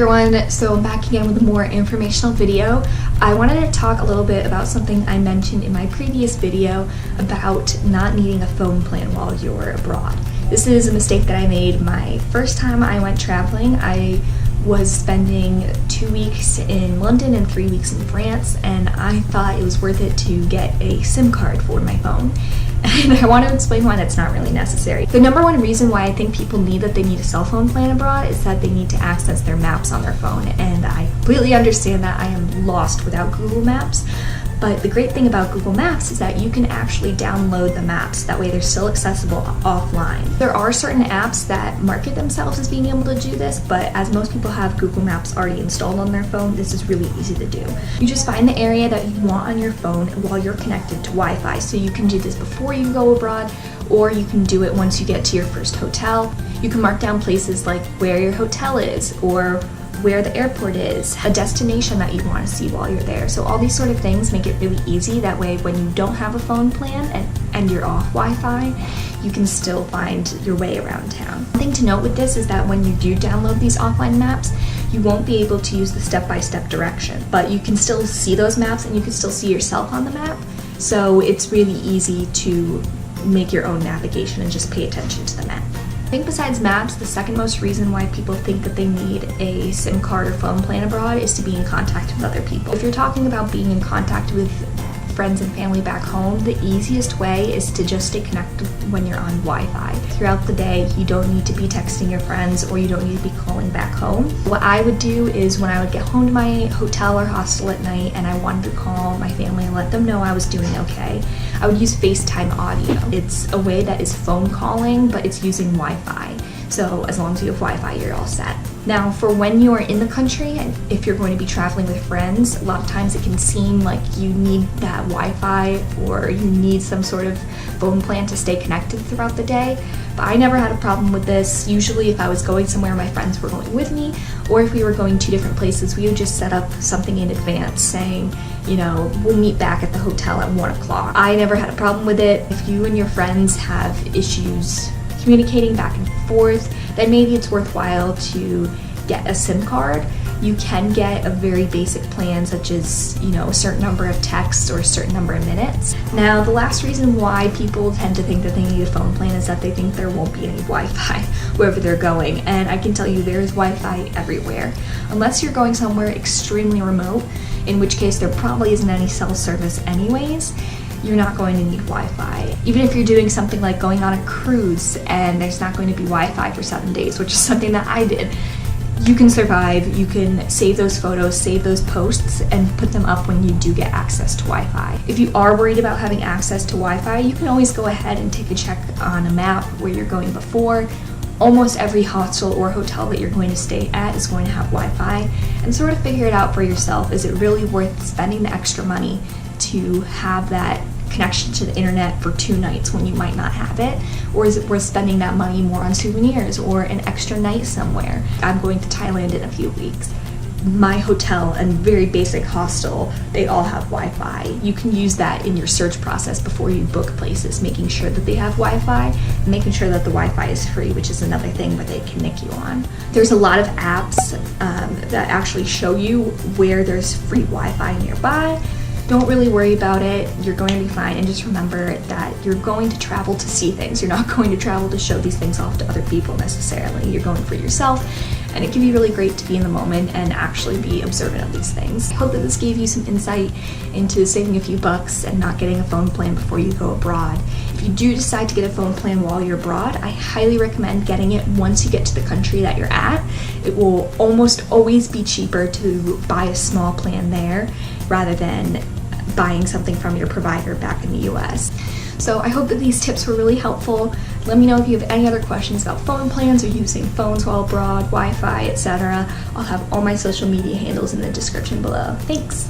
everyone, so I'm back again with a more informational video. I wanted to talk a little bit about something I mentioned in my previous video about not needing a phone plan while you're abroad. This is a mistake that I made my first time I went traveling. I was spending 2 weeks in London and 3 weeks in France, and I thought it was worth it to get a SIM card for my phone. And I want to explain why that's not really necessary. The number one reason why I think people need a cell phone plan abroad is that they need to access their maps on their phone, and I completely understand that. I am lost without Google Maps. But the great thing about Google Maps is that you can actually download the maps. That way they're still accessible offline. There are certain apps that market themselves as being able to do this, but as most people have Google Maps already installed on their phone, this is really easy to do. You just find the area that you want on your phone while you're connected to Wi-Fi. So you can do this before you go abroad, or you can do it once you get to your first hotel. You can mark down places like where your hotel is, or where the airport is, a destination that you want to see while you're there. So all these sort of things make it really easy. That way when you don't have a phone plan and you're off Wi-Fi, you can still find your way around town. One thing to note with this is that when you do download these offline maps, you won't be able to use the step-by-step direction, but you can still see those maps and you can still see yourself on the map. So it's really easy to make your own navigation and just pay attention to the map. I think besides maps, the second most reason why people think that they need a SIM card or phone plan abroad is to be in contact with other people. If you're talking about being in contact with friends and family back home, the easiest way is to just stay connected when you're on Wi-Fi. Throughout the day, you don't need to be texting your friends or you don't need to be calling back home. What I would do is when I would get home to my hotel or hostel at night and I wanted to call my family and let them know I was doing okay, I would use FaceTime audio. It's a way that is phone calling, but it's using Wi-Fi. So as long as you have Wi-Fi, you're all set. Now, for when you are in the country, and if you're going to be traveling with friends, a lot of times it can seem like you need that Wi-Fi or you need some sort of phone plan to stay connected throughout the day. But I never had a problem with this. Usually if I was going somewhere, my friends were going with me, or if we were going to different places, we would just set up something in advance saying, you know, we'll meet back at the hotel at 1 o'clock. I never had a problem with it. If you and your friends have issues communicating back and forth, then maybe it's worthwhile to get a SIM card. You can get a very basic plan such as, you know, a certain number of texts or a certain number of minutes. Now, the last reason why people tend to think that they need a phone plan is that they think there won't be any Wi-Fi wherever they're going. And I can tell you there is Wi-Fi everywhere. Unless you're going somewhere extremely remote, in which case there probably isn't any cell service anyways, you're not going to need Wi-Fi. Even if you're doing something like going on a cruise and there's not going to be Wi-Fi for 7 days, which is something that I did, you can survive. You can save those photos, save those posts, and put them up when you do get access to Wi-Fi. If you are worried about having access to Wi-Fi, you can always go ahead and take a check on a map where you're going before. Almost every hostel or hotel that you're going to stay at is going to have Wi-Fi, and sort of figure it out for yourself. Is it really worth spending the extra money to have that connection to the internet for 2 nights when you might not have it? Or is it worth spending that money more on souvenirs or an extra night somewhere? I'm going to Thailand in a few weeks. My hotel and very basic hostel, they all have Wi-Fi. You can use that in your search process before you book places, making sure that they have Wi-Fi, and making sure that the Wi-Fi is free, which is another thing where they can nick you on. There's a lot of apps that actually show you where there's free Wi-Fi nearby. Don't really worry about it. You're going to be fine, and just remember that you're going to travel to see things. You're not going to travel to show these things off to other people necessarily. You're going for yourself, and it can be really great to be in the moment and actually be observant of these things. I hope that this gave you some insight into saving a few bucks and not getting a phone plan before you go abroad. If you do decide to get a phone plan while you're abroad, I highly recommend getting it once you get to the country that you're at. It will almost always be cheaper to buy a small plan there rather than buying something from your provider back in the US. So I hope that these tips were really helpful. Let me know if you have any other questions about phone plans or using phones while abroad, Wi-Fi, etc. I'll have all my social media handles in the description below. Thanks!